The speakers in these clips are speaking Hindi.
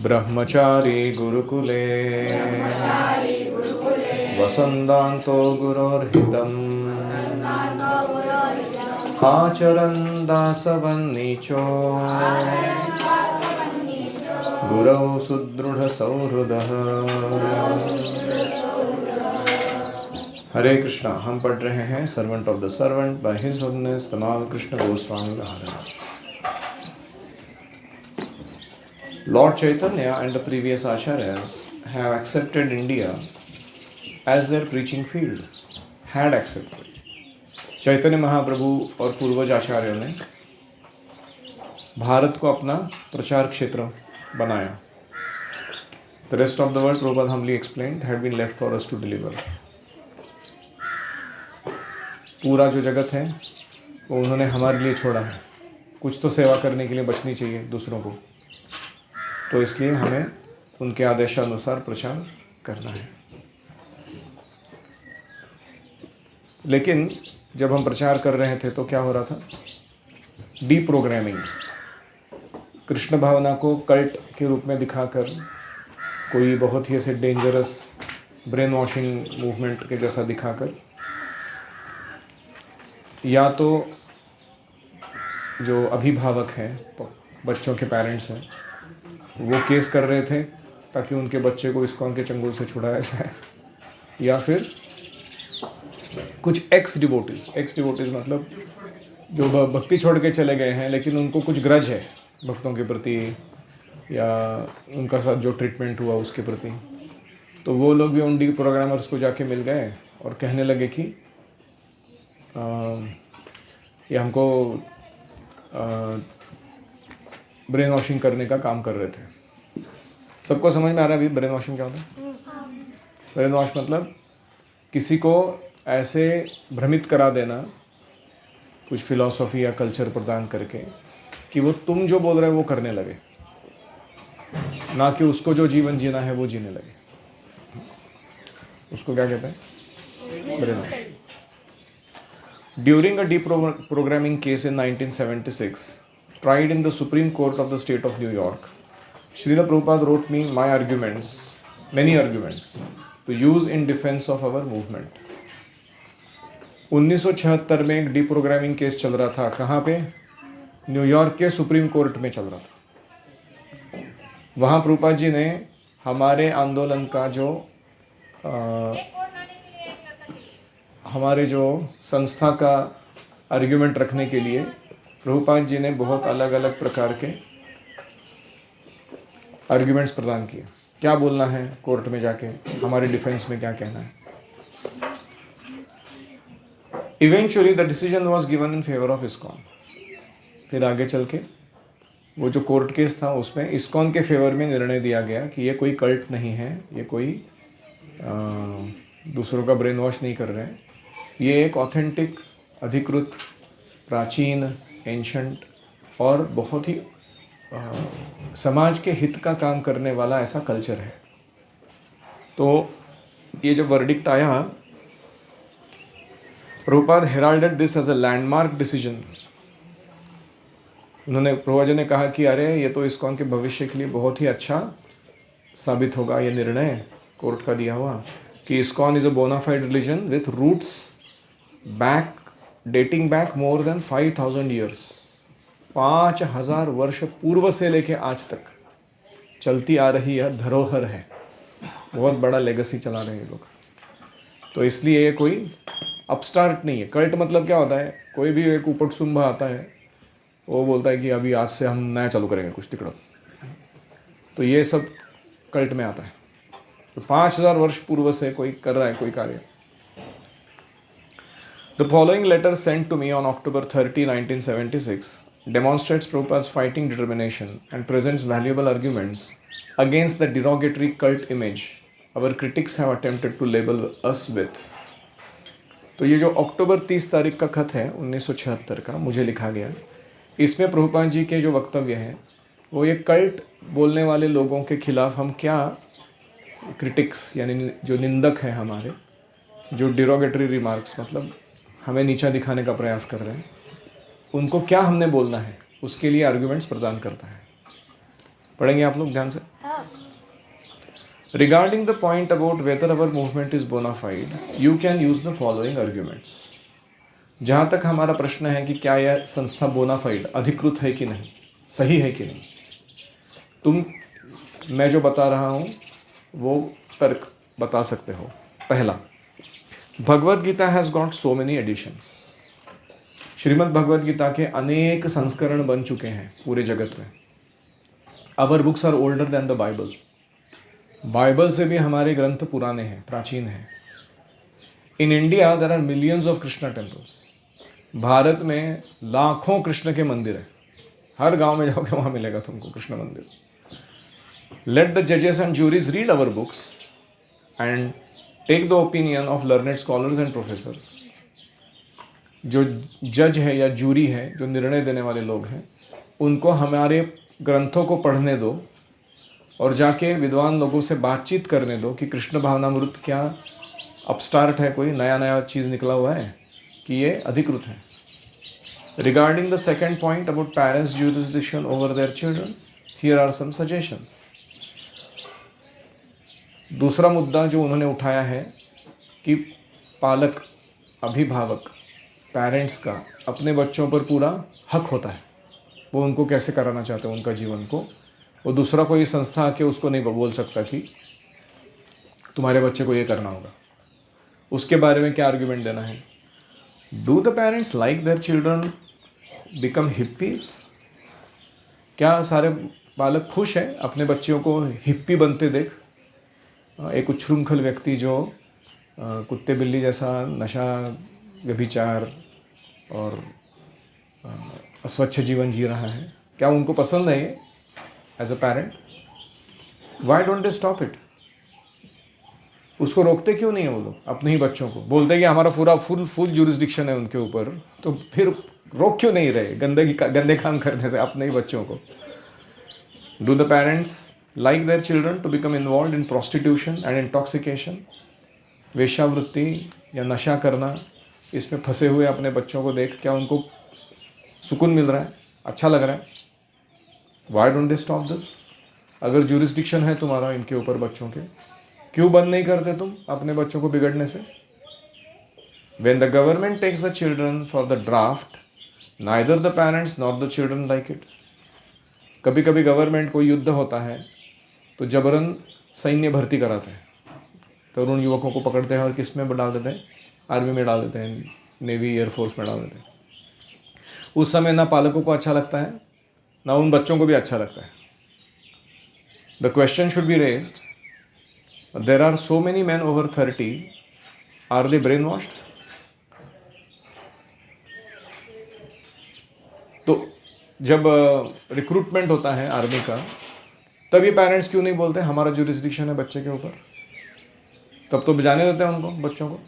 ब्रह्मचारी गुरुकुले वसन्तान्तो गुरोर्हितम् आचरन् दासवन्नीचो गुरौ सुदृढ़सौहृदः। हरे कृष्णा। हम पढ़ रहे हैं servant of the servant by his holiness Tamal Krishna Goswami Maharaj. Lord Chaitanya and the previous acharyas have accepted India as their preaching field, had accepted. Chaitanya Mahaprabhu और पूर्वज आचार्यों ने भारत को अपना प्रचार क्षेत्र बनाया। The rest of the world, Prabhupada humbly explained, had been left for us to deliver. पूरा जो जगत है वो उन्होंने हमारे लिए छोड़ा है। कुछ तो सेवा करने के लिए बचनी चाहिए दूसरों को, तो इसलिए हमें उनके आदेशानुसार प्रचार करना है। लेकिन जब हम प्रचार कर रहे थे तो क्या हो रहा था? डीप्रोग्रामिंग, कृष्ण भावना को कल्ट के रूप में दिखाकर कोई बहुत ही ऐसे डेंजरस ब्रेन वॉशिंग मूवमेंट के जैसा दिखाकर, या तो जो अभिभावक हैं, बच्चों के पेरेंट्स हैं, वो केस कर रहे थे ताकि उनके बच्चे को इस्कॉन के चंगुल से छुड़ाया जाए, या फिर कुछ एक्स डिवोटीज मतलब जो भक्ति छोड़ के चले गए हैं लेकिन उनको कुछ ग्रज है भक्तों के प्रति या उनका साथ जो ट्रीटमेंट हुआ उसके प्रति, तो वो लोग भी उन डी प्रोग्रामर्स को जाके मिल गए और कहने लगे कि ये हमको ब्रेन वॉशिंग करने का काम कर रहे थे। सबको समझ में आ रहा है अभी ब्रेन वॉशिंग क्या होता है? ब्रेन वॉश मतलब किसी को ऐसे भ्रमित करा देना कुछ फिलॉसफी या कल्चर प्रदान करके कि वो तुम जो बोल रहे हो वो करने लगे, ना कि उसको जो जीवन जीना है वो जीने लगे। उसको क्या कहते हैं? Brain wash. During a deprogramming case in 1976, tried in the Supreme Court of the State of New York, Srila Prabhupada wrote me my arguments, many arguments, to use in defense of our movement. 1976 में एक डीप्रोग्रामिंग केस चल रहा था। कहाँ पे? न्यूयॉर्क के सुप्रीम कोर्ट में चल रहा था। वहाँ प्रभुपाद जी ने हमारे आंदोलन का जो हमारे जो संस्था का आर्ग्यूमेंट रखने के लिए प्रभुपाद जी ने बहुत अलग अलग प्रकार के आर्ग्यूमेंट्स प्रदान किए। क्या बोलना है कोर्ट में जाके, हमारे डिफेंस में क्या कहना है। Eventually the decision was given in favour of ISKCON. फिर आगे चल के वो जो कोर्ट केस था उसमें इस्कॉन के फेवर में निर्णय दिया गया कि ये कोई कल्ट नहीं है, ये कोई दूसरों का ब्रेन वॉश नहीं कर रहे हैं, ये एक ऑथेंटिक, अधिकृत, प्राचीन, एंशंट और बहुत ही समाज के हित का काम करने वाला ऐसा कल्चर है। तो ये जो वर्डिक्ट आया, Prabhupada heralded this as a landmark decision. उन्होंने, प्रभुपाद जी ने कहा कि अरे ये तो इस्कॉन के भविष्य के लिए बहुत ही अच्छा साबित होगा ये निर्णय कोर्ट का दिया हुआ कि ISKCON is a bona fide religion with roots dating back more than 5000 years. 5000 वर्ष पूर्व से लेके आज तक चलती आ रही यह धरोहर है। बहुत बड़ा लेगेसी चला रहे हैं लोग। तो इसलिए ये कोई अपस्टार्ट नहीं है। कल्ट मतलब क्या होता है? कोई भी एक ऊपट सुंभा आता है, वो बोलता है कि अभी आज से हम नया चालू करेंगे कुछ तिकड़ो, तो ये सब कल्ट में आता है। तो 5000 वर्ष पूर्व से कोई कर रहा है कोई कार्य। The following letter sent to me on October 30, 1976 demonstrates Prabhupada's fighting determination and presents valuable arguments against the derogatory cult image our critics have attempted to label us with. तो ये जो अक्टूबर 30 तारीख का खत है 1976 का मुझे लिखा गया, इसमें प्रभुपाद जी के जो वक्तव्य हैं वो ये कल्ट बोलने वाले लोगों के खिलाफ हम क्या क्रिटिक्स यानी जो निंदक हैं हमारे, जो डिरोगेटरी रिमार्क्स मतलब हमें नीचा दिखाने का प्रयास कर रहे हैं, उनको क्या हमने बोलना है उसके लिए आर्ग्यूमेंट्स प्रदान करता है। पढ़ेंगे आप लोग ध्यान से? Regarding the point about whether our movement is bona fide, you can use the following arguments. जहाँ तक हमारा प्रश्न है कि क्या यह संस्था बोनाफाइड, अधिकृत है कि नहीं, सही है कि नहीं, तुम मैं जो बता रहा हूँ वो तर्क बता सकते हो। पहला, Bhagavad Gita has got so many editions. Shrimad Bhagavad Gita के अनेक संस्करण बन चुके हैं पूरे जगत में। Our books are older than the Bible. Bible से भी हमारे ग्रंथ पुराने हैं, प्राचीन हैं। In India there are millions of Krishna temples. Bharat में लाखों कृष्ण के मंदिर हैं। हर गांव में जाओगे वहां मिलेगा तुमको कृष्ण मंदिर। लेट द जजेस and juries read our books and take the opinion of learned scholars and professors. जो जज है या जूरी है, जो निर्णय देने वाले लोग हैं, उनको हमारे ग्रंथों को पढ़ने दो और जाके विद्वान लोगों से बातचीत करने दो कि कृष्ण भावनामृत क्या अपस्टार्ट है, कोई नया नया चीज़ निकला हुआ है कि ये अधिकृत है। Regarding the second point about parents jurisdiction over their children, here are some suggestions. दूसरा मुद्दा जो उन्होंने उठाया है कि पालक, अभिभावक, पेरेंट्स का अपने बच्चों पर पूरा हक होता है, वो उनको कैसे कराना चाहते हैं उनका जीवन को। वो दूसरा कोई संस्था आके उसको नहीं बोल सकता कि तुम्हारे बच्चे को ये करना होगा। उसके बारे में क्या आर्ग्यूमेंट देना है? Do the parents like their children become hippies? क्या सारे बालक खुश हैं अपने बच्चों को हिप्पी बनते देख? एक उच्छृंखल व्यक्ति जो कुत्ते बिल्ली जैसा नशा, व्यभिचार और अस्वच्छ जीवन जी रहा है, क्या उनको पसंद है ये? As a parent, why don't they stop it? उसको रोकते क्यों नहीं है वो लोग? अपने ही बच्चों को बोलते हैं कि हमारा पूरा फुल जुरिसडिक्शन है उनके ऊपर, तो फिर रोक क्यों नहीं रहे गंदे काम करने से अपने ही बच्चों को? Do the parents like their children to become involve in prostitution and intoxication? वेश्यावृत्ति या नशा करना, इसमें फंसे हुए अपने बच्चों को देख क्या उनको सुकून मिल रहा है, अच्छा लग रहा है? Y don't they stop this? अगर जुरिसडिक्शन है तुम्हारा इनके ऊपर बच्चों के, क्यों बंद नहीं करते तुम अपने बच्चों को बिगड़ने से? When the government takes the children for the draft, neither the parents nor the children like it. कभी कभी गवर्नमेंट को युद्ध होता है तो जबरन सैन्य भर्ती कराते हैं, तरुण युवकों को पकड़ते हैं और किस में डाल देते हैं? आर्मी में डाल देते हैं, नेवी एयरफोर्स में डाल देते हैं। उस समय ना पालकों को अच्छा लगता है ना उन बच्चों को भी अच्छा लगता है। The question should be raised, there are so many man over 30, are they brainwashed? तो जब रिक्रूटमेंट होता है आर्मी का, तब ये पेरेंट्स क्यों नहीं बोलते हमारा जुरिसडिक्शन है बच्चे के ऊपर? तब तो जाने देते हैं उनको, बच्चों को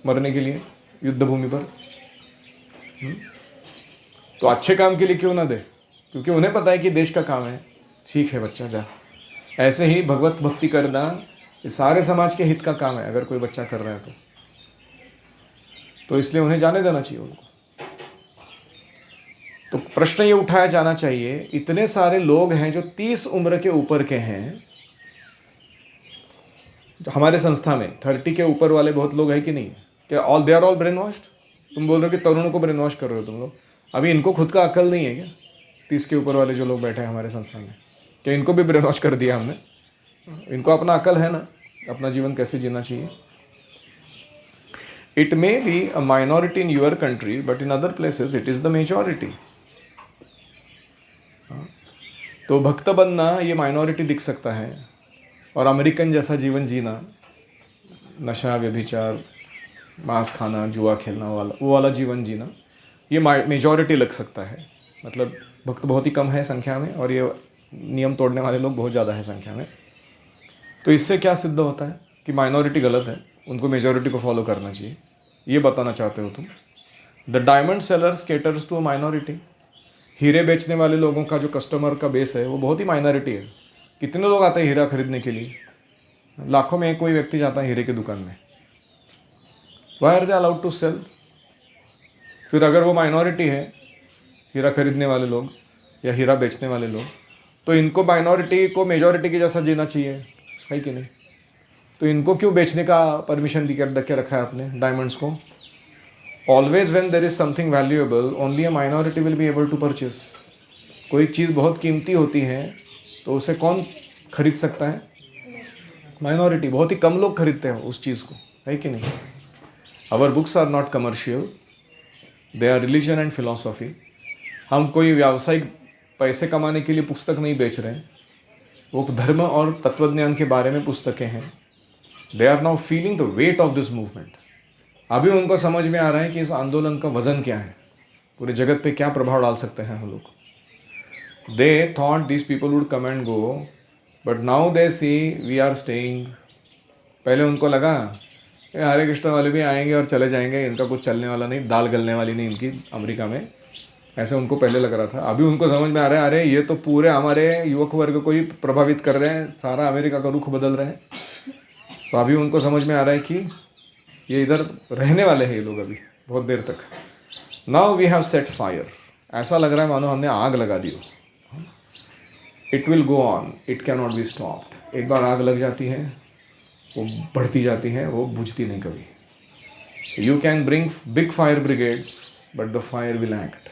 मरने के लिए युद्ध भूमि पर। तो अच्छे काम के लिए क्यों ना दे? क्योंकि उन्हें पता है कि देश का काम है। ठीक है बच्चा जा। ऐसे ही भगवत भक्ति करना ये सारे समाज के हित का काम है, अगर कोई बच्चा कर रहा है तो इसलिए उन्हें जाने देना चाहिए उनको। तो प्रश्न ये उठाया जाना चाहिए, इतने सारे लोग हैं जो 30 उम्र के ऊपर के हैं जो हमारे संस्था में, 30 के ऊपर वाले बहुत लोग हैं कि नहीं? क्या all they are all brainwashed? तुम बोल रहे हो कि तरुणों को ब्रेन वॉश कर रहे हो तुम लोग। अभी इनको खुद का अकल नहीं है क्या? 30 के ऊपर वाले जो लोग बैठे हैं हमारे संस्था में, क्या इनको भी ब्रेन वॉश कर दिया हमने? इनको अपना अकल है ना, अपना जीवन कैसे जीना चाहिए? It may be a minority in your country but in other places it is the majority. तो भक्त बनना ये माइनॉरिटी दिख सकता है, और अमेरिकन जैसा जीवन जीना, नशा, व्यभिचार, मांस खाना, जुआ खेलना वाला, वो वाला जीवन जीना, ये मेजॉरिटी लग सकता है। मतलब भक्त बहुत ही कम है संख्या में और ये नियम तोड़ने वाले लोग बहुत ज़्यादा है संख्या में। तो इससे क्या सिद्ध होता है कि माइनॉरिटी गलत है, उनको मेजॉरिटी को फॉलो करना चाहिए, ये बताना चाहते हो तुम? The diamond sellers caters to a minority. हीरे बेचने वाले लोगों का जो कस्टमर का बेस है वो बहुत ही माइनॉरिटी है। कितने लोग आते हैं हीरा खरीदने के लिए? लाखों में एक कोई व्यक्ति जाता है हीरे की दुकान में। Why are they allowed to sell? फिर अगर वो माइनॉरिटी है हीरा खरीदने वाले लोग या हीरा बेचने वाले लोग, तो इनको माइनॉरिटी को मेजॉरिटी के जैसा जीना चाहिए, है कि नहीं? तो इनको क्यों बेचने का परमिशन दे के रखा है आपने डायमंड्स को? Always when there is something valuable only a minority will be able to purchase. कोई चीज़ बहुत कीमती होती है तो उसे कौन खरीद सकता है? माइनॉरिटी। बहुत ही कम लोग खरीदते हैं उस चीज़ को, है कि नहीं? Our books are not commercial, they are religion and philosophy. हम कोई व्यावसायिक पैसे कमाने के लिए पुस्तक नहीं बेच रहे हैं, वो धर्म और तत्वज्ञान के बारे में पुस्तकें हैं। They are now feeling the weight of this movement. अभी उनको समझ में आ रहा है कि इस आंदोलन का वजन क्या है, पूरे जगत पे क्या प्रभाव डाल सकते हैं हम लोग। They thought this people would come and go, but now they see we are staying. पहले उनको लगा ये हरे कृष्ण वाले भी आएंगे और चले जाएंगे, इनका कुछ चलने वाला नहीं, दाल गलने वाली नहीं इनकी अमेरिका में, ऐसे उनको पहले लग रहा था। अभी उनको समझ में आ रहा है अरे ये तो पूरे हमारे युवक वर्ग को ही प्रभावित कर रहे हैं, सारा अमेरिका का रुख बदल रहे हैं। तो अभी उनको समझ में आ रहा है कि ये इधर रहने वाले हैं ये लोग अभी बहुत देर तक। Now we have set fire. ऐसा लग रहा है मानो हमने आग लगा दी हो। It will go on, it can not be stopped. एक बार आग लग जाती है वो बढ़ती जाती है, वो बुझती नहीं कभी। You can bring big fire brigades but the fire will act.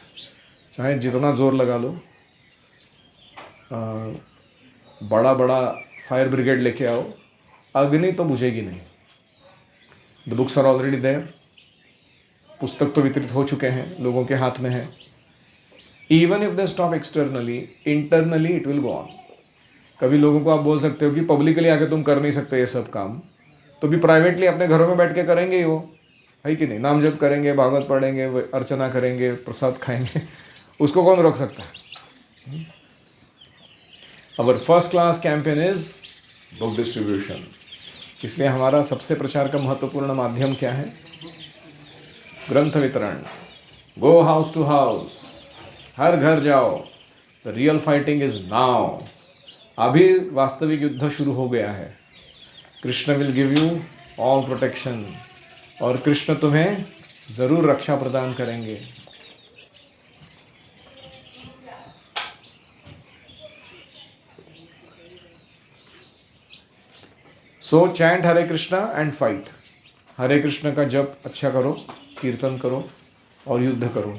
चाहे जितना जोर लगा लो, बड़ा बड़ा फायर ब्रिगेड लेके आओ, अग्नि तो बुझेगी नहीं। The books are already there. पुस्तक तो वितरित हो चुके हैं, लोगों के हाथ में है। Even if they stop externally, internally it will go on. कभी लोगों को आप बोल सकते हो कि पब्लिकली आके तुम कर नहीं सकते ये सब काम, तो भी प्राइवेटली अपने घरों में बैठ के करेंगे ही वो, है कि नहीं? नाम जप करेंगे, भागवत पढ़ेंगे, अर्चना करेंगे, प्रसाद खाएंगे। उसको कौन रोक सकता है? Our first class campaign is book distribution. इसलिए हमारा सबसे प्रचार का महत्वपूर्ण माध्यम क्या है? ग्रंथ वितरण। गो हाउस टू हाउस, हर घर जाओ। The real fighting is now. अभी वास्तविक युद्ध शुरू हो गया है। Krishna will give you all protection, और कृष्ण तुम्हें जरूर रक्षा प्रदान करेंगे। So chant Hare Krishna and fight. Hare Krishna का जप अच्छा करो, कीर्तन करो और युद्ध करो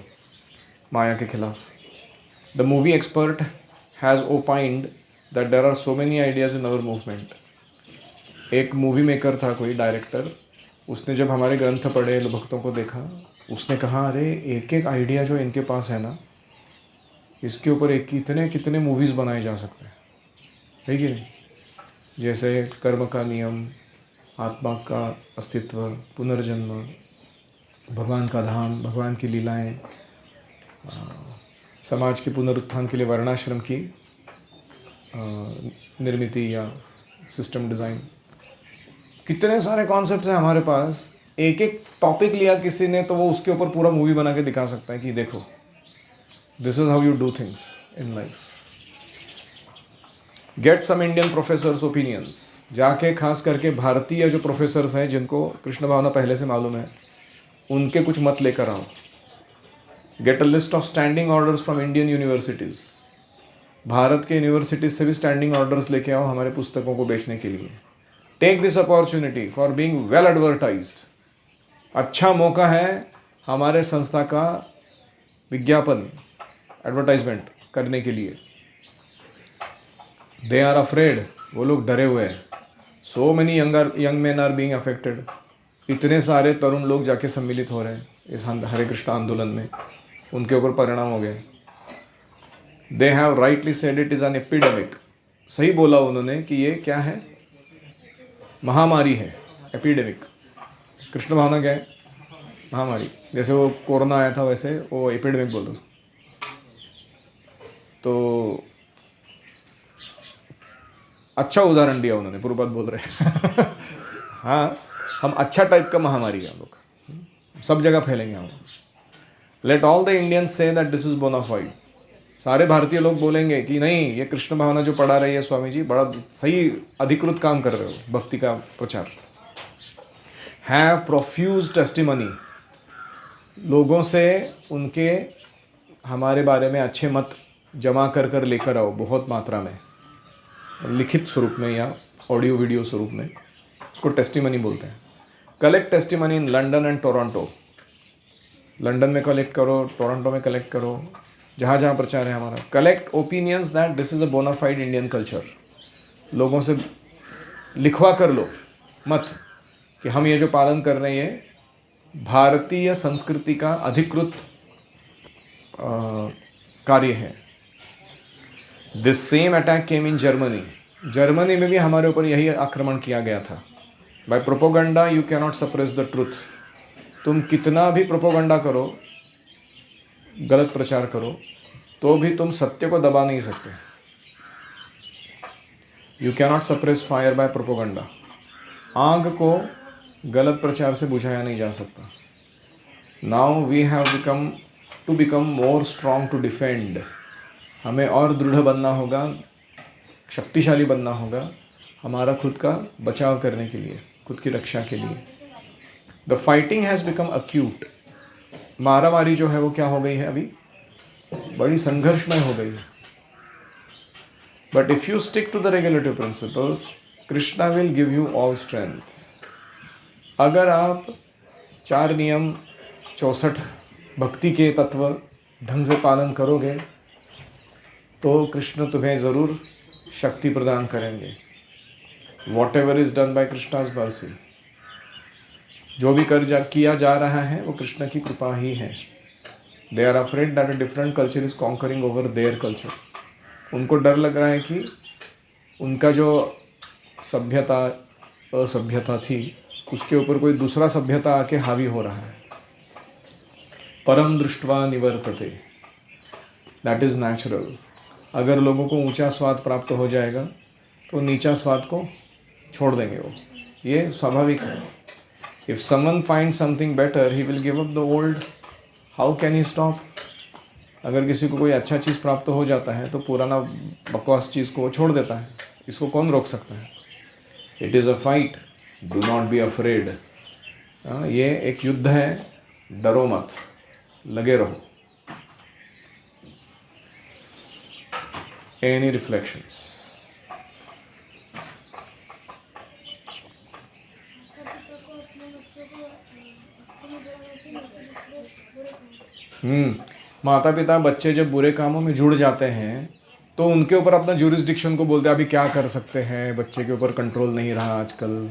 माया के खिलाफ। The movie expert has opined that there are so many ideas in our movement. एक मूवी मेकर था, कोई डायरेक्टर, उसने जब हमारे ग्रंथ पढ़े, भक्तों को देखा, उसने कहा अरे एक एक आइडिया जो इनके पास है ना, इसके ऊपर एक कितने कितने मूवीज़ बनाए जा सकते हैं, है कि नहीं? जैसे कर्म का नियम, आत्मा का अस्तित्व, पुनर्जन्म, भगवान का धाम, भगवान की लीलाएं, समाज के पुनरुत्थान के लिए वर्णाश्रम की निर्मिति या सिस्टम डिज़ाइन। कितने सारे कॉन्सेप्ट्स हैं हमारे पास। एक एक टॉपिक लिया किसी ने तो वो उसके ऊपर पूरा मूवी बना के दिखा सकता है कि देखो this is how you do things in life. Get some Indian professors opinions. जाके खास करके भारतीय जो प्रोफेसर्स हैं जिनको कृष्ण भावना पहले से मालूम है, उनके कुछ मत लेकर आओ। Get a list of standing orders from Indian universities. Bharat के यूनिवर्सिटीज से भी स्टैंडिंग ऑर्डर्स लेके आओ हमारे पुस्तकों को बेचने के लिए। Take this opportunity for being well advertised. अच्छा मौका है हमारे संस्था का विज्ञापन, एडवर्टाइजमेंट करने के लिए। दे आर अफ्रेड, वो लोग डरे हुए हैं। So many young man are being affected. इतने सारे तरुण लोग जाके सम्मिलित हो रहे हैं इस हरे कृष्ण आंदोलन में, उनके ऊपर परिणाम हो गए। They have rightly said it is an epidemic. सही बोला उन्होंने कि ये क्या है? महामारी है, एपिडेमिक। कृष्ण भावना क्या है? महामारी। जैसे वो कोरोना आया था वैसे वो एपिडेमिक बोल दो। तो अच्छा उदाहरण दिया उन्होंने, पूर्वपद बोल रहे। हाँ, हम अच्छा टाइप का महामारी है हम लोग, सब जगह फैलेंगे हम। Let all the Indians say that this is bona fide. सारे भारतीय लोग बोलेंगे कि नहीं, ये कृष्ण भावना जो पढ़ा रही है स्वामी जी, बड़ा सही अधिकृत काम कर रहे हो भक्ति का प्रचार। Have profuse testimony. लोगों से उनके हमारे बारे में अच्छे मत जमा कर कर लेकर आओ बहुत मात्रा में, लिखित स्वरूप में या ऑडियो वीडियो स्वरूप में। उसको टेस्टिमनी बोलते हैं। Collect testimony in London and Toronto. London में कलेक्ट करो, टोरंटो में कलेक्ट करो, जहाँ जहाँ प्रचार है हमारा। Collect opinions that this is a bona fide Indian culture. लोगों से लिखवा कर लो मत कि हम ये जो पालन कर रहे हैं भारतीय संस्कृति का अधिकृत कार्य है। This same attack came in Germany. Germany में भी हमारे ऊपर यही आक्रमण किया गया था। By propaganda you can not suppress the truth. तुम कितना भी प्रोपोगंडा करो, गलत प्रचार करो, तो भी तुम सत्य को दबा नहीं सकते। You can not suppress fire by propaganda. आग को गलत प्रचार से बुझाया नहीं जा सकता। Now we have become more strong to defend. हमें और दृढ़ बनना होगा, शक्तिशाली बनना होगा हमारा खुद का बचाव करने के लिए, खुद की रक्षा के लिए। The fighting has become acute. मारामारी जो है वो क्या हो गई है, अभी बड़ी संघर्षमय हो गई है। But if you stick to the regulative principles, Krishna will give you all strength. अगर आप 4 नियम 64 भक्ति के तत्व ढंग से पालन करोगे तो कृष्ण तुम्हें ज़रूर शक्ति प्रदान करेंगे। What ever is done by Krishna's mercy. जो भी किया जा रहा है वो कृष्ण की कृपा ही है। They are afraid that a different culture is conquering over their culture. उनको डर लग रहा है कि उनका जो सभ्यता असभ्यता थी उसके ऊपर कोई दूसरा सभ्यता आके हावी हो रहा है। परम दृष्टवा निवर्तते, दैट इज़ नेचुरल। अगर लोगों को ऊंचा स्वाद प्राप्त हो जाएगा तो नीचा स्वाद को छोड़ देंगे वो, ये स्वाभाविक है। If someone find something better he will give up the old. How can he stop. अगर किसी को कोई अच्छा चीज़ प्राप्त हो जाता है तो पुराना बकवास चीज़ को वो छोड़ देता है। इसको कौन रोक सकता है। It is a fight, do not be afraid. ये एक युद्ध है, डरो मत, लगे रहो। Any reflections? माता पिता बच्चे जब बुरे कामों में जुड़ जाते हैं तो उनके ऊपर अपना ज्यूरिसडिक्शन को बोलते हैं अभी क्या कर सकते हैं, बच्चे के ऊपर कंट्रोल नहीं रहा आजकल,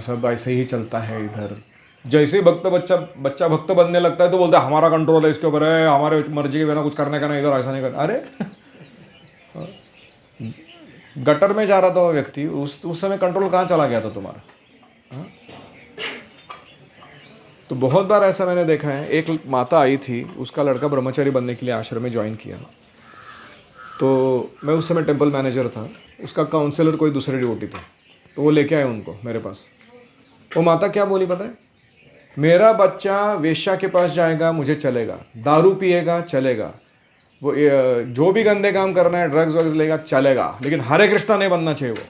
सब ऐसे ही चलता है इधर। जैसे ही बच्चा भक्त बनने लगता है तो बोलता है हमारा कंट्रोल है इसके ऊपर, है हमारे मर्जी के बिना कुछ करने का नहीं, इधर ऐसा नहीं करना। अरे गटर में जा रहा था वो व्यक्ति, उस समय कंट्रोल कहाँ चला गया था तुम्हारा। हाँ? तो बहुत बार ऐसा मैंने देखा है। एक माता आई थी, उसका लड़का ब्रह्मचारी बनने के लिए आश्रम में ज्वाइन किया। तो मैं उस समय टेम्पल मैनेजर था, उसका काउंसलर कोई दूसरे डिवोटी थे, तो वो लेके आए उनको मेरे पास। वो माता क्या बोली पता है, मेरा बच्चा वेश्या के पास जाएगा मुझे चलेगा, दारू पिएगा चलेगा, वो जो भी गंदे काम करना है ड्रग्स वग्स लेगा चलेगा, लेकिन हरे कृष्णा नहीं बनना चाहिए वो।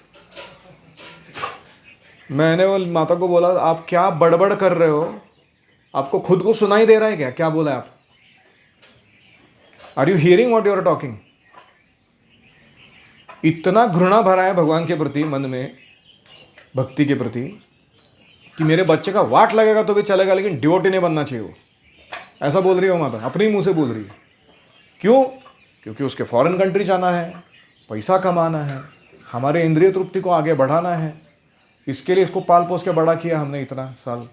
मैंने वो माता को बोला आप क्या बड़बड़ कर रहे हो, आपको खुद को सुनाई दे रहा है क्या, क्या बोला है आप, are you hearing what you are talking. इतना घृणा भरा है भगवान के प्रति मन में, भक्ति के प्रति, कि मेरे बच्चे का वाट लगेगा तो भी चलेगा लेकिन डिवोटी नहीं बनना चाहिए वो। ऐसा बोल रही हो माता, अपने मुंह से बोल रही है। क्यों? क्योंकि उसके फॉरेन कंट्री जाना है, पैसा कमाना है, हमारे इंद्रिय तृप्ति को आगे बढ़ाना है, इसके लिए इसको पाल पोस के बड़ा किया हमने इतना साल।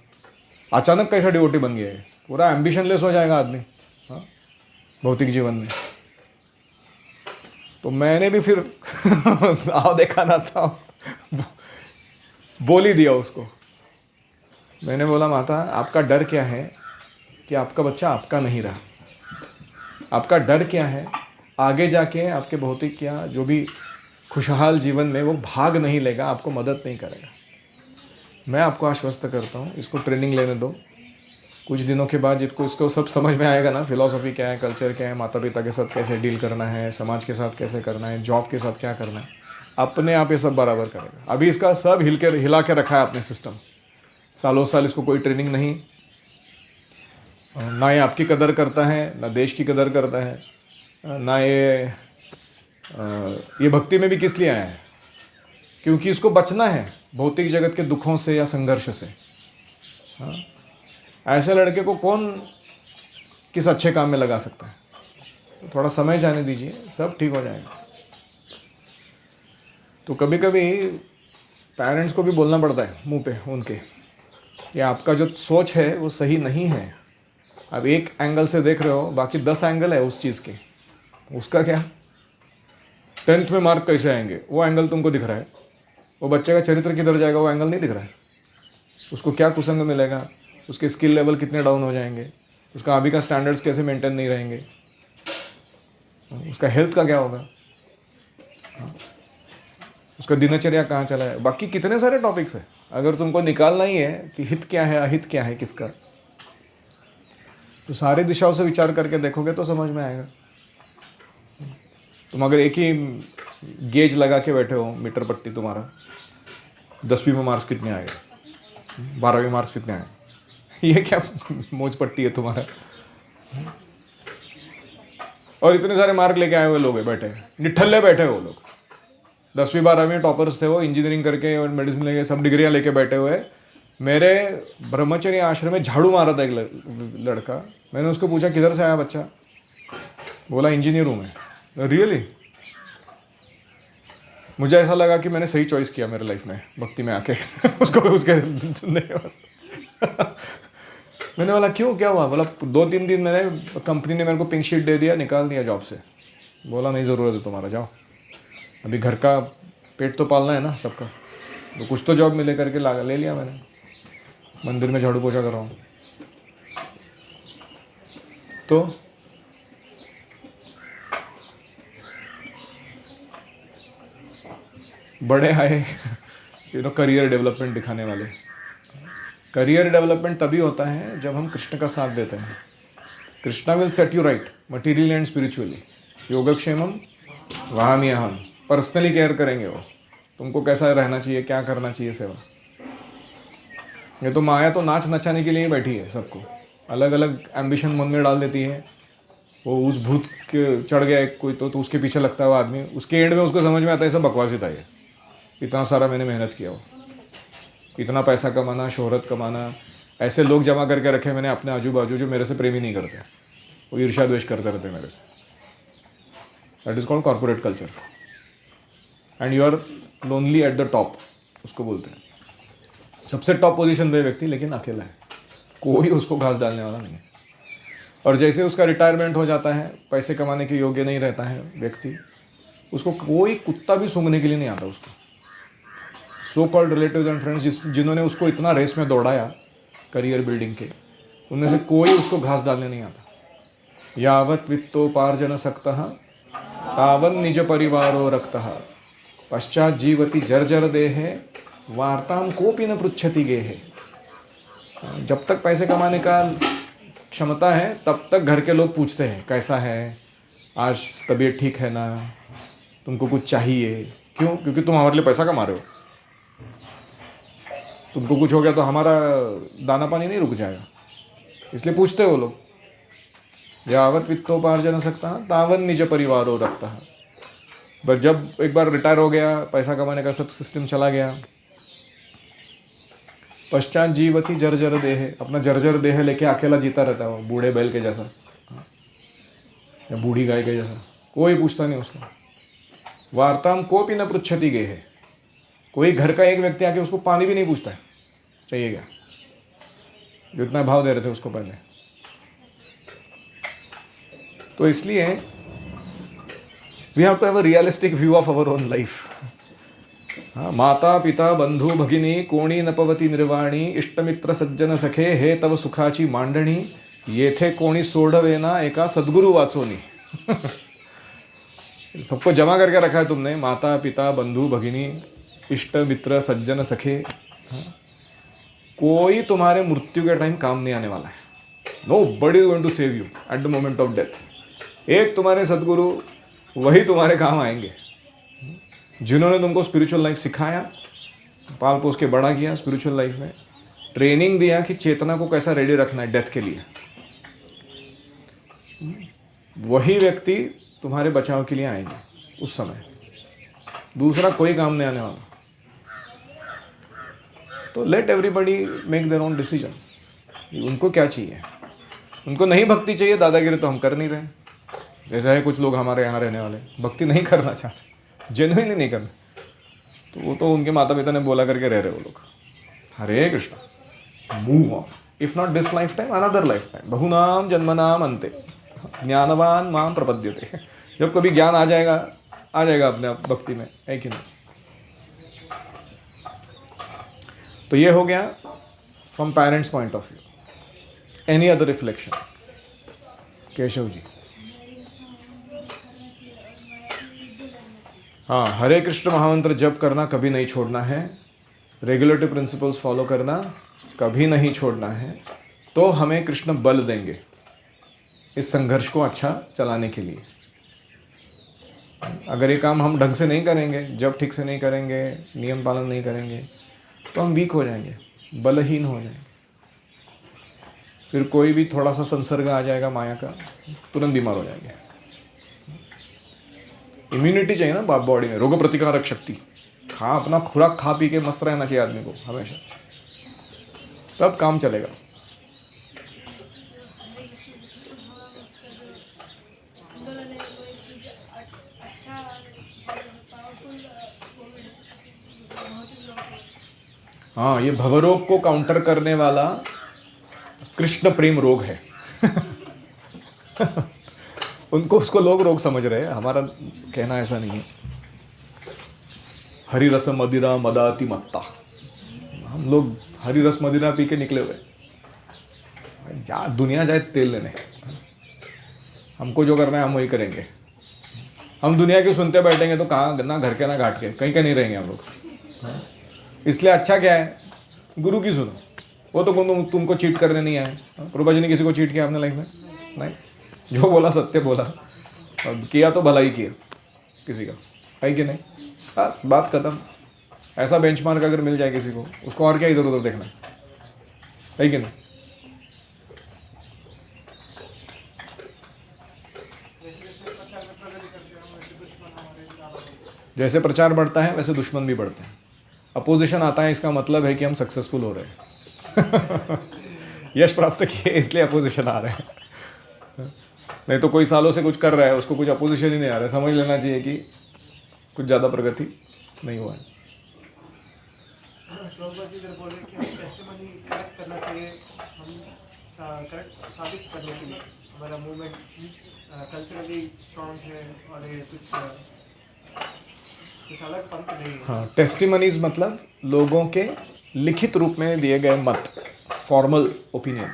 अचानक कैसा डिवोटी बन गया है, पूरा एम्बिशनलेस हो जाएगा आदमी हाँ भौतिक जीवन में। तो मैंने भी फिर आओ देखा ना था, बोल ही दिया उसको। मैंने बोला माता आपका डर क्या है कि आपका बच्चा आपका नहीं रहा, आपका डर क्या है आगे जाके आपके भौतिक या जो भी खुशहाल जीवन में वो भाग नहीं लेगा, आपको मदद नहीं करेगा। मैं आपको आश्वस्त करता हूँ, इसको ट्रेनिंग लेने दो। कुछ दिनों के बाद इसको सब समझ में आएगा ना, फिलॉसफी क्या है, कल्चर क्या है, माता पिता के साथ कैसे डील करना है, समाज के साथ कैसे करना है, जॉब के साथ क्या करना है, अपने आप ये सब बराबर करेगा। अभी इसका सब हिला के रखा है अपने सिस्टम, सालों साल इसको कोई ट्रेनिंग नहीं, ना ये आपकी कदर करता है ना देश की कदर करता है। ना ये भक्ति में भी किस लिए आया है? क्योंकि इसको बचना है भौतिक जगत के दुखों से या संघर्ष से। हाँ, ऐसे लड़के को कौन किस अच्छे काम में लगा सकता है? तो थोड़ा समय जाने दीजिए, सब ठीक हो जाएगा। तो कभी कभी पेरेंट्स को भी बोलना पड़ता है मुंह पे उनके, कि आपका जो सोच है वो सही नहीं है। अब एक एंगल से देख रहे हो, बाकी 10 एंगल है उस चीज़ के। उसका क्या? 10th में मार्क कैसे आएंगे, वो एंगल तुमको दिख रहा है। वो बच्चे का चरित्र किधर जाएगा, वो एंगल नहीं दिख रहा है। उसको क्या कुसंग मिलेगा, उसके स्किल लेवल कितने डाउन हो जाएंगे, उसका अभी का स्टैंडर्ड्स कैसे मेंटेन नहीं रहेंगे, उसका हेल्थ का क्या होगा, उसका दिनचर्या कहाँ चला है, बाकी कितने सारे टॉपिक्स हैं। अगर तुमको निकालना ही है कि हित क्या है अहित क्या है किसका, तो सारी दिशाओं से विचार करके देखोगे तो समझ में आएगा। तुम अगर एक ही गेज लगा के बैठे हो, मीटर पट्टी तुम्हारा, 10वीं में मार्क्स कितने आए, 12वीं मार्क्स कितने आए, ये क्या मौज पट्टी है तुम्हारा? और इतने सारे मार्क लेके आए हुए लोग हैं, बैठे निठल्ले बैठे हो लोग। 10वीं 12वीं टॉपर्स थे वो, इंजीनियरिंग करके और मेडिसिन लेके सब डिग्रियां लेके बैठे हुए। मेरे ब्रह्मचर्य आश्रम में झाड़ू मारा था एक लड़का। मैंने उसको पूछा किधर से आया बच्चा, बोला इंजीनियर हूँ मैं। रियली? मुझे ऐसा लगा कि मैंने सही चॉइस किया मेरे लाइफ में भक्ति में आके उसको उसके सुनने के बाद मैंने बोला क्यों, क्या हुआ? बोला 2-3 दिन मैंने, कंपनी ने मेरे को पिंक शीट दे दिया, निकाल दिया जॉब से। बोला नहीं ज़रूरत है तुम्हारा, जाओ, अभी घर का पेट तो पालना है ना सबका, तो कुछ तो जॉब मिले करके ले लिया मैंने। मंदिर में झाड़ू पोछा कर रहा हूँ। तो बड़े आए करियर डेवलपमेंट दिखाने वाले। करियर डेवलपमेंट तभी होता है जब हम कृष्ण का साथ देते हैं। Krishna will set you right materially and spiritually. योगक्षेमम वहामी अहम, पर्सनली केयर करेंगे वो, तुमको कैसा रहना चाहिए, क्या करना चाहिए सेवा। ये तो माया तो नाच नचाने के लिए ही बैठी है, सबको अलग अलग एम्बिशन मन में डाल देती है। वो उस भूत के चढ़ गया एक कोई, तो उसके पीछे लगता है वो आदमी, उसके एंड में उसको समझ में आता है सब बकवास ही था ये। इतना सारा मैंने मेहनत किया, वो इतना पैसा कमाना, शोहरत कमाना, ऐसे लोग जमा करके रखे मैंने अपने आजू बाजू जो मेरे से प्रेम ही नहीं करते, वो ईर्ष्या द्वेष करते रहते मेरे से। That is called corporate culture and you are lonely at the top, उसको बोलते हैं। सबसे टॉप पोजीशन पे व्यक्ति लेकिन अकेला है, कोई उसको घास डालने वाला नहीं है। और जैसे उसका रिटायरमेंट हो जाता है, पैसे कमाने के योग्य नहीं रहता है व्यक्ति, उसको कोई कुत्ता भी सूंघने के लिए नहीं आता। उसको so called relatives and friends जिन्होंने उसको इतना रेस में दौड़ाया करियर बिल्डिंग के, उनमें से कोई उसको घास डालने नहीं आता। यावत वित्तोपार्जन सक्तः तावन् निज परिवारो रक्तः पश्चात जीवति जर्जर देहे वार्ताम कोपी न पृच्छति गेहे। जब तक पैसे कमाने का क्षमता है तब तक घर के लोग पूछते हैं कैसा है, आज तबीयत ठीक है ना, तुमको कुछ चाहिए। क्यों? क्योंकि तुम हमारे लिए पैसा कमा रहे हो। तुमको कुछ हो गया तो हमारा दाना पानी नहीं रुक जाएगा, इसलिए पूछते हो लोग। यावत वित्तोपार्जन सकता तावन निज परिवारो रखता है। बस जब एक बार रिटायर हो गया, पैसा कमाने का सब सिस्टम चला गया, पश्चात जीवती जर्जर देह, अपना जर्जर देह लेके अकेला जीता रहता है वो, बूढ़े बैल के जैसा या बूढ़ी गाय के जैसा, कोई पूछता नहीं उसको। वार्ताम कोपी न पृच्छति गेहे, कोई घर का एक व्यक्ति आके उसको पानी भी नहीं पूछता है चाहिए क्या, जितना भाव दे रहे थे उसको पहले। तो इसलिए we have to have a realistic view of our own life. हाँ, माता पिता बंधु भगिनी कोणी नपवती निर्वाणी इष्टमित्र सज्जन सखे हे तव सुखाची मांडणी येथे कोणी सोडवेना एका सद्गुरु वाचोनी। सबको जमा करके रखा है तुमने, माता पिता बंधु भगिनी इष्ट मित्र सज्जन सखे। हाँ? कोई तुम्हारे मृत्यु के टाइम काम नहीं आने वाला है। Nobody is going to save you at the moment of death. एक तुम्हारे सदगुरु, वही तुम्हारे काम आएंगे, जिन्होंने तुमको स्पिरिचुअल लाइफ सिखाया, पाल पोस के बड़ा किया, स्पिरिचुअल लाइफ में ट्रेनिंग दिया कि चेतना को कैसा रेडी रखना है डेथ के लिए। वही व्यक्ति तुम्हारे बचाव के लिए आएंगे उस समय, दूसरा कोई काम नहीं आने वाला। तो let everybody make their own decisions. उनको क्या चाहिए? उनको नहीं भक्ति चाहिए, दादागिरी तो हम कर नहीं रहे। जैसा है कुछ लोग हमारे यहाँ रहने वाले भक्ति नहीं करना चाहते, जेन्युइनली नहीं करना, तो वो तो उनके माता पिता ने बोला करके रह रहे वो लोग। Hare Krishna, move on. If not this lifetime, another lifetime, बहुनाम जन्मनाम अंते ज्ञानवान माम प्रपद्यते। जब कभी ज्ञान आ जाएगा अपने आप भक्ति में, है कि नहीं? तो ये हो गया from parents point of view. Any other reflection? Keshav ji. हाँ, हरे कृष्ण महामंत्र जप करना कभी नहीं छोड़ना है, रेगुलेटरी प्रिंसिपल्स फॉलो करना कभी नहीं छोड़ना है, तो हमें कृष्ण बल देंगे इस संघर्ष को अच्छा चलाने के लिए। अगर ये काम हम ढंग से नहीं करेंगे, जब ठीक से नहीं करेंगे, नियम पालन नहीं करेंगे, तो हम वीक हो जाएंगे, बलहीन हो जाएंगे। फिर कोई भी थोड़ा सा संसर्ग आ जाएगा माया का, तुरंत बीमार हो जाएंगे। इम्यूनिटी चाहिए ना बॉडी में, रोग प्रतिकारक शक्ति। अपना खुराक खा पी के मस्त रहना चाहिए आदमी को हमेशा, तब काम चलेगा। हाँ, ये भवरोग को काउंटर करने वाला कृष्ण प्रेम रोग है। उसको लोग रोग समझ रहे हैं, हमारा कहना ऐसा नहीं है। हरि रस मदिरा मदाति मत्ता, हम लोग हरि रस मदिरा पी के निकले हुए, दुनिया जाए तेल लेने, हमको जो करना है हम वही करेंगे। हम दुनिया के सुनते बैठेंगे तो कहाँ, ना घर के ना घाट के, कहीं का नहीं रहेंगे हम लोग। इसलिए अच्छा क्या है, गुरु की सुनो। वो तो तुमको चीट करने नहीं आए। प्रभा जी ने किसी को चीट किया अपने लाइफ में? नहीं। जो बोला सत्य बोला, अब किया तो भला ही किया किसी का, है कि नहीं? बस बात खत्म। ऐसा बेंचमार्क अगर मिल जाए किसी को, उसको और क्या इधर उधर देखना, है कि नहीं? जैसे प्रचार बढ़ता है वैसे दुश्मन भी बढ़ते हैं। अपोजिशन आता है, इसका मतलब है कि हम सक्सेसफुल हो रहे हैं। यश प्राप्त किए इसलिए अपोजिशन आ रहे हैं। नहीं तो कोई सालों से कुछ कर रहा है, उसको कुछ अपोजिशन ही नहीं आ रहा है, समझ लेना चाहिए कि कुछ ज़्यादा प्रगति नहीं हुआ है। साबित करने के लिए हमारा मूवमेंट कल्चरली स्ट्रॉन्ग है और ये कुछ अलग पंथ नहीं है। हाँ, टेस्टिमनीज मतलब लोगों के लिखित रूप में दिए गए मत, फॉर्मल ओपिनियन,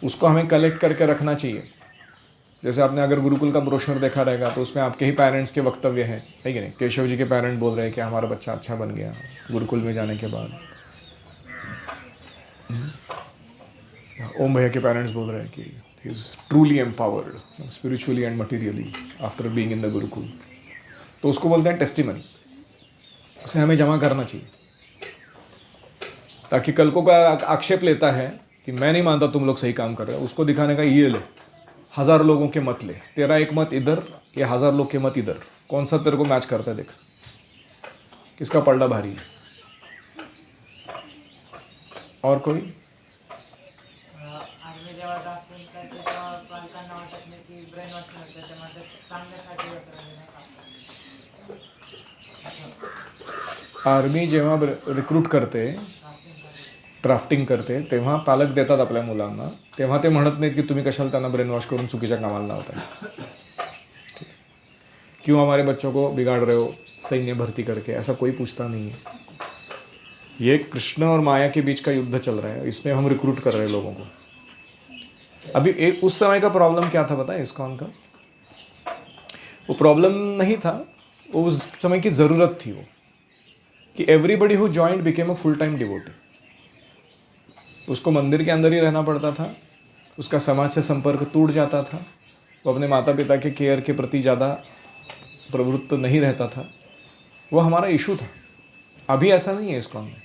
उसको हमें कलेक्ट करके रखना चाहिए। जैसे आपने अगर गुरुकुल का ब्रोशर देखा रहेगा तो उसमें आपके ही पेरेंट्स के वक्तव्य हैं, है कि नहीं? केशव जी के पेरेंट बोल रहे हैं कि हमारा बच्चा अच्छा बन गया गुरुकुल में जाने के बाद। ओम भैया के पेरेंट्स बोल रहे हैं कि he is truly empowered spiritually and materially after being in the Gurukul. तो उसको बोलते हैं टेस्टिमनी। उसे हमें जमा करना चाहिए, ताकि कल को का आक्षेप लेता है कि मैं नहीं मानता तुम लोग सही काम कर रहे हो, उसको दिखाने का ये ले, 1000 लोगों के मत ले, तेरा एक मत इधर या 1000 लोग के मत इधर, कौन सा तेरे को मैच करता है, देख किसका पलड़ा भारी है। और कोई? आर्मी जेव्हा रिक्रूट करते, ड्राफ्टिंग करते, तेव्हा पालक देतात आपल्या मुलांना, तेव्हा ते म्हणत नाहीत की तुम्ही कशाला त्यांना ब्रेन वॉश करून चुकीच्या कामाला लावताय, क्यों हमारे बच्चों को बिगाड़ रहे हो सैन्य भर्ती करके, ऐसा कोई पूछता नहीं है। ये कृष्ण और माया के बीच का युद्ध चल रहा है, इसमें हम रिक्रूट कर रहे हैं लोगों को। अभी एक उस समय का प्रॉब्लम क्या था पता है इस्कॉन का? वो प्रॉब्लम नहीं था, वो उस समय की ज़रूरत थी, वो कि everybody who joined became a full time devotee. उसको मंदिर के अंदर ही रहना पड़ता था, उसका समाज से संपर्क टूट जाता था, वो अपने माता पिता के केयर के प्रति ज़्यादा प्रवृत्त नहीं रहता था। वो हमारा इशू था। अभी ऐसा नहीं है इस्कॉन में।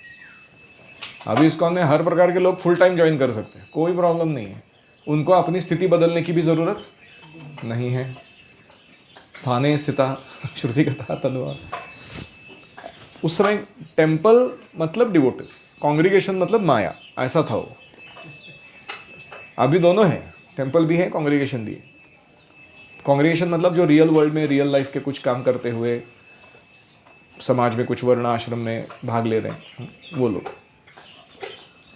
अभी इस्कॉन में हर प्रकार के लोग फुल टाइम ज्वाइन कर सकते हैं, कोई प्रॉब्लम नहीं है। उनको अपनी स्थिति बदलने की भी ज़रूरत नहीं है। स्थाने स्थिता श्रुति कथा तनुआ। उस समय टेम्पल मतलब डिवोटिस, कॉन्ग्रीगेशन मतलब माया, ऐसा था वो। अभी दोनों है, टेम्पल भी है, कॉन्ग्रीगेशन भी है। कॉन्ग्रीगेशन मतलब जो रियल वर्ल्ड में रियल लाइफ के कुछ काम करते हुए समाज में कुछ वर्ण आश्रम में भाग ले रहे हैं, वो लोग।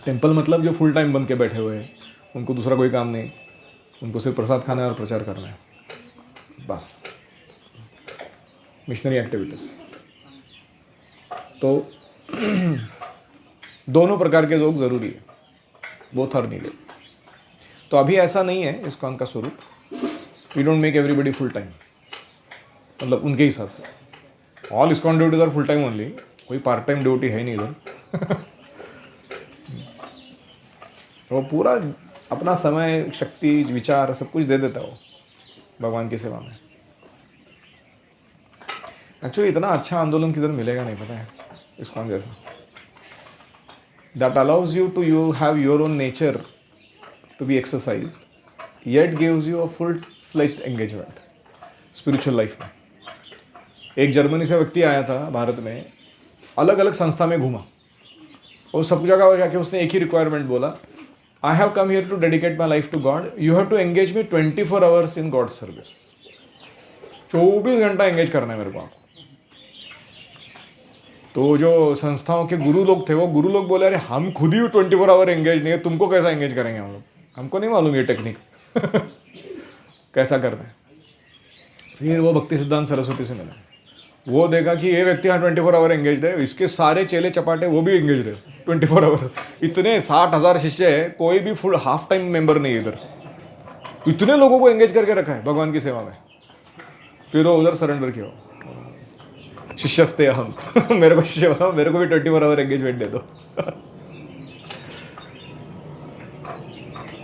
टेम्पल मतलब जो फुल टाइम बन के बैठे हुए हैं, उनको दूसरा कोई काम नहीं, उनको सिर्फ प्रसाद खाना है और प्रचार करना है, बस मिशनरी एक्टिविटीज। तो दोनों प्रकार के लोग जरूरी है, बोथ आर नीडेड। तो अभी ऐसा नहीं है इस्कॉन का स्वरूप। We don't make everybody full time, मतलब उनके हिसाब से all ISKCON duties are full time only, कोई पार्ट टाइम ड्यूटी है नहीं इधर। वो पूरा अपना समय, शक्ति, विचार सब कुछ दे देता है वो भगवान की सेवा में। एक्चुअली इतना अच्छा आंदोलन किधर मिलेगा नहीं, पता है, इस्कॉन जैसा। That allows you to you have your own nature to be exercise, yet gives you a full fledged engagement spiritual life में। एक जर्मनी से व्यक्ति आया था भारत में, अलग अलग संस्था में घूमा, और सब जगह जाके उसने एक ही रिक्वायरमेंट बोला, I have come here to dedicate my life to God, you have to engage me 24 hours in God service. 24 घंटा एंगेज करना है मेरे को। तो जो संस्थाओं के गुरु लोग थे, वो गुरु लोग बोले, अरे हम खुद ही 24 आवर एंगेज नहीं है, तुमको कैसा एंगेज करेंगे हम लोग, हमको नहीं मालूम ये टेक्निक कैसा करना है। फिर वो भक्ति सिद्धांत सरस्वती से मिला, वो देखा कि ये व्यक्ति हाँ 24 आवर एंगेज है, इसके सारे चेले चपाटे वो भी एंगेज रहे 24 आवर। इतने 60,000 शिष्य है, कोई भी फुल हाफ टाइम मेंबर नहीं है इधर, इतने लोगों को एंगेज करके रखा है भगवान की सेवा में। फिर वो उधर सरेंडर किया, शिष्यस्ते हम मेरे को शिष्य बनाओ, मेरे को भी 24 आवर एंगेजमेंट दे दो।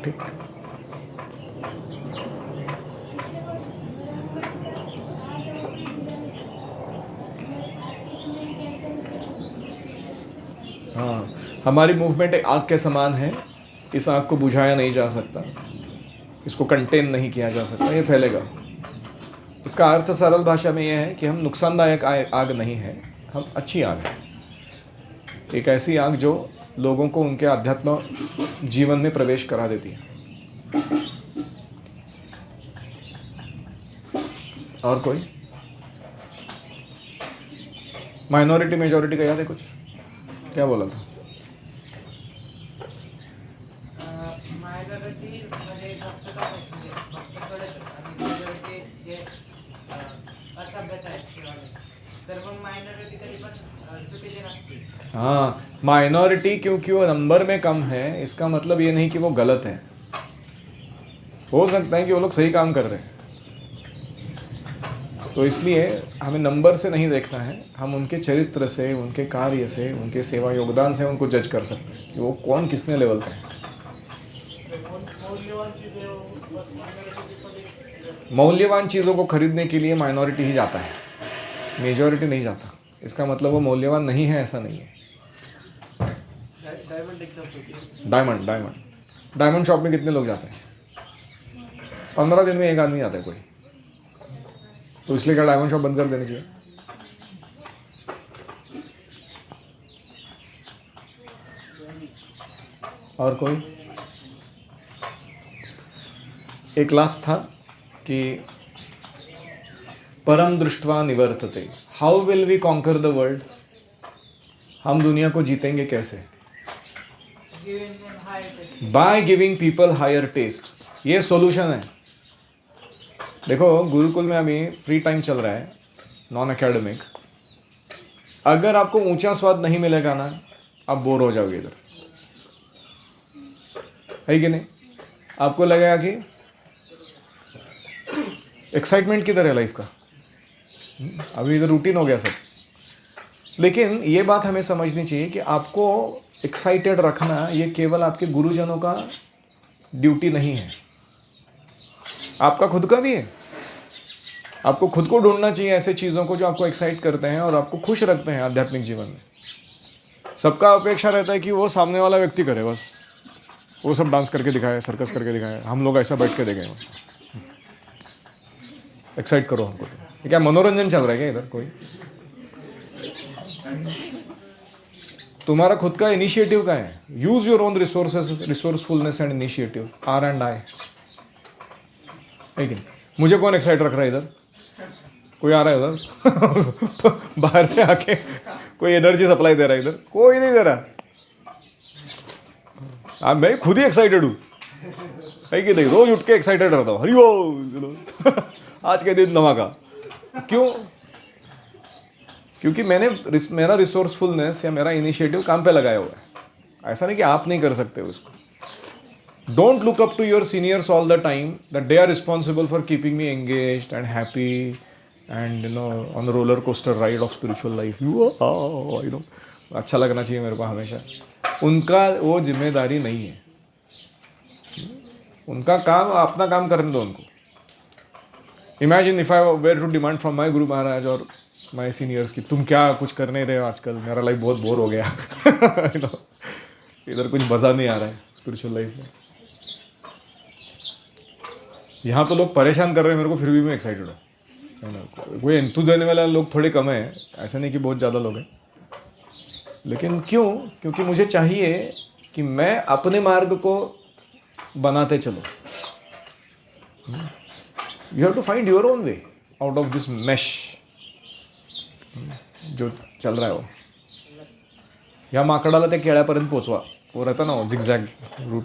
ठीक। हाँ, हमारी मूवमेंट एक आग के समान है, इस आग को बुझाया नहीं जा सकता, इसको कंटेन नहीं किया जा सकता, ये फैलेगा। इसका अर्थ सरल भाषा में यह है कि हम नुकसानदायक आग नहीं है, हम अच्छी आग है, एक ऐसी आग जो लोगों को उनके आध्यात्म जीवन में प्रवेश करा देती है। और कोई माइनॉरिटी मेजॉरिटी का याद है कुछ? क्या बोला था? मायनॉरिटी मध्ये भक्त का म्हणजे भक्त कडक आणि मेजॉरिटी जे असभ्यता आहेत किंवा तर मग मायनॉरिटी कधी पण चुकीची नसते। हाँ, माइनॉरिटी क्योंकि वो नंबर में कम है, इसका मतलब ये नहीं कि वो गलत है। हो सकता है कि वो लोग सही काम कर रहे हैं, तो इसलिए हमें नंबर से नहीं देखना है, हम उनके चरित्र से, उनके कार्य से, उनके सेवा योगदान से उनको जज कर सकते हैं कि वो कौन किसने लेवल का है। मौल्यवान चीज़ों को खरीदने के लिए माइनॉरिटी ही जाता है, मेजॉरिटी नहीं जाता। इसका मतलब वो मौल्यवान नहीं है, ऐसा नहीं है। डायमंड शॉप में कितने लोग जाते हैं? 15 दिन में एक आदमी आता है कोई, तो इसलिए क्या डायमंड शॉप बंद कर देनी चाहिए? और कोई? एक लास्ट था कि परम दृष्ट्वा निवर्तते, how will we conquer the world? हम दुनिया को जीतेंगे कैसे? By giving people higher taste. ये सॉल्यूशन है। देखो, गुरुकुल में अभी फ्री टाइम चल रहा है, नॉन एकेडमिक। अगर आपको ऊंचा स्वाद नहीं मिलेगा ना, आप बोर हो जाओगे इधर, है कि नहीं? आपको लगेगा कि एक्साइटमेंट किधर है लाइफ का, अभी इधर रूटीन हो गया सब। लेकिन ये बात हमें समझनी चाहिए कि आपको एक्साइटेड रखना ये केवल आपके गुरुजनों का ड्यूटी नहीं है, आपका खुद का भी है। आपको खुद को ढूंढना चाहिए ऐसे चीज़ों को जो आपको एक्साइट करते हैं और आपको खुश रखते हैं आध्यात्मिक जीवन में। सबका अपेक्षा रहता है कि वो सामने वाला व्यक्ति करे, बस वो सब डांस करके दिखाए, सर्कस करके दिखाए, हम लोग ऐसा बैठ के देखें, एक्साइट करो हमको। ये क्या मनोरंजन चल रहा है क्या इधर कोई? तुम्हारा खुद का इनिशिएटिव का है. Use your own resources, resourcefulness and initiative, R&I. लेकिन मुझे कौन एक्साइट रख रहा है इधर? कोई आ रहा है उधर? बाहर से आके कोई एनर्जी सप्लाई दे रहा है इधर? कोई नहीं दे रहा. अब मैं खुद ही एक्साइटेड हूँ, है कि नहीं? रोज उठ के एक्साइटेड रहता हूँ, हरी वो आज के दिन धमाका. क्यों? क्योंकि मैंने मेरा रिसोर्सफुलनेस या मेरा इनिशिएटिव काम पे लगाया हुआ है. ऐसा नहीं कि आप नहीं कर सकते हो इसको. Don't look up to your seniors all the time that they are responsible for keeping me engaged and happy and on roller coaster ride of spiritual life. अच्छा लगना चाहिए मेरे को हमेशा. उनका वो जिम्मेदारी नहीं है. उनका काम, अपना काम करने दो उनको. Imagine if I were to demand from my guru Maharaj और माई सीनियर्स कि तुम क्या कुछ कर नहीं रहे हो आजकल, मेरा लाइफ बहुत बोर हो गया. इधर कुछ मज़ा नहीं आ रहा है स्पिरिचुअल लाइफ में. यहाँ तो लोग परेशान कर रहे हैं मेरे को, फिर भी मैं एक्साइटेड हूँ, है ना. कोई एंथू देने वाला लोग थोड़े कम हैं, ऐसा नहीं कि बहुत ज़्यादा लोग हैं. लेकिन क्यों? क्योंकि मुझे चाहिए कि मैं अपने मार्ग को बनाते चलो. You have to find your own way out of this mess जो चल रहा है. वो या माकडाला त्या केळ्यापर्यंत पोचवा, वो रहता ना वो जिगजैग रूट.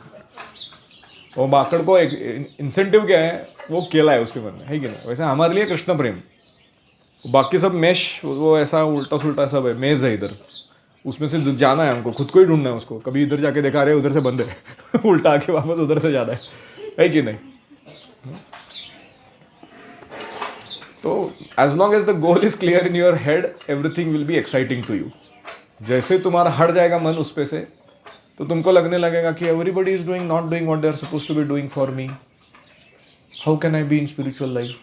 वो माकड़ को एक इंसेंटिव क्या है, वो केला है उसके मन में, है कि नहीं? वैसे हमारे लिए कृष्ण प्रेम, बाकी सब मैश वो ऐसा उल्टा सुल्टा सब है, मेज है इधर. उसमें से जाना है हमको, खुद को ही ढूंढना है उसको. कभी इधर जाके देखा रहे उधर से बंद है उल्टा आके वापस उधर से जाना है कि नहीं? तो as long as the goal is clear in your head, everything will be exciting to you. जैसे तुम्हारा हट जाएगा मन उस पे से, तो तुमको लगने लगेगा कि everybody is doing, not doing what they are suppose to be doing for me. How can I be in spiritual life?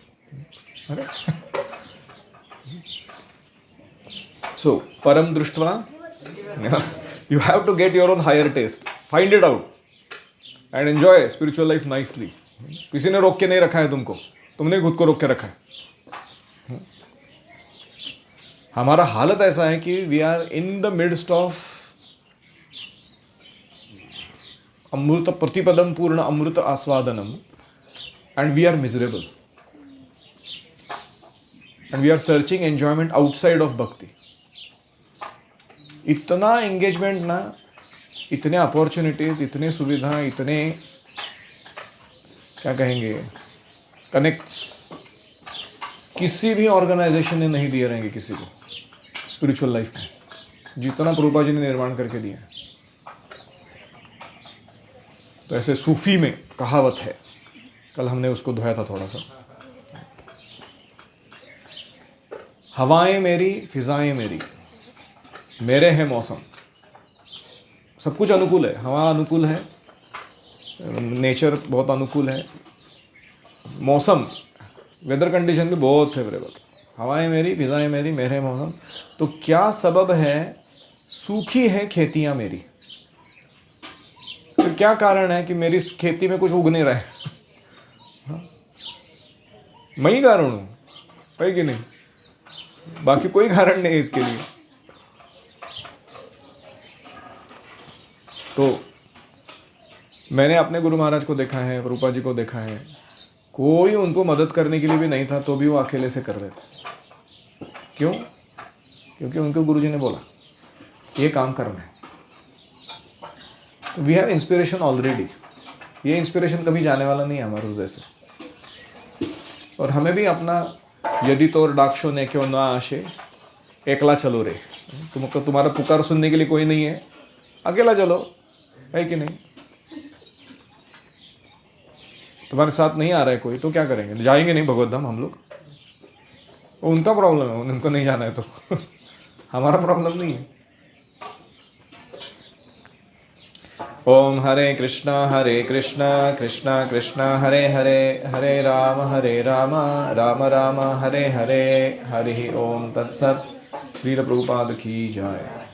So परम दृष्टवा, you have to get your own higher taste, find it out and enjoy spiritual life nicely. किसी ने रोक के नहीं रखा है तुमको, तुमने खुद को रोक के रखा है. हमारा हालत ऐसा है कि we are in the midst of अमृत प्रतिपदम पूर्ण अमृत आस्वादनम and we are miserable and we are searching enjoyment outside of bhakti. इतना एंगेजमेंट ना, इतने अपॉर्चुनिटीज, इतने सुविधा, इतने क्या कहेंगे कनेक्ट्स किसी भी ऑर्गेनाइजेशन ने नहीं दिए रहेंगे किसी को स्पिरिचुअल लाइफ में, जितना प्रभुपाद जी ने निर्माण करके दिया है. तो ऐसे सूफी में कहावत है, कल हमने उसको धोया था थोड़ा सा. हवाएं मेरी, फिजाएं मेरी, मेरे हैं मौसम. सब कुछ अनुकूल है. हवा अनुकूल है, नेचर बहुत अनुकूल है, मौसम वेदर कंडीशन भी बहुत फेवरेबल. हवाएं मेरी, फिजाएं मेरी, मेरे मौसम. तो क्या सबब है? सूखी है खेतियां मेरी. तो क्या कारण है कि मेरी खेती में कुछ उग नहीं रहा है? मैं ही कारण हूं, है कि नहीं? बाकी कोई कारण नहीं है इसके लिए. तो मैंने अपने गुरु महाराज को देखा है, प्रभुपाद जी को देखा है, कोई उनको मदद करने के लिए भी नहीं था, तो भी वो अकेले से कर रहे थे. क्यों? क्योंकि उनके गुरु जी ने बोला ये काम करना है. We have inspiration already. ये इंस्पिरेशन कभी जाने वाला नहीं है हमारे हृदय से. और हमें भी अपना यदि तोर डाक्षो ने क्यों ना आशे एकला चलो रे. तुमको तुम्हारा पुकार सुनने के लिए कोई नहीं है, अकेला चलो, है कि नहीं? तुम्हारे साथ नहीं आ रहा है कोई, तो क्या करेंगे? जाएंगे नहीं भगवत धाम हम लोग. उनका प्रॉब्लम है, उनको नहीं जाना है तो हमारा प्रॉब्लम नहीं है. ओम हरे कृष्णा कृष्णा कृष्णा हरे हरे, हरे राम राम राम हरे हरे. हरि ओम तत्सत. श्रील प्रभुपाद की जय.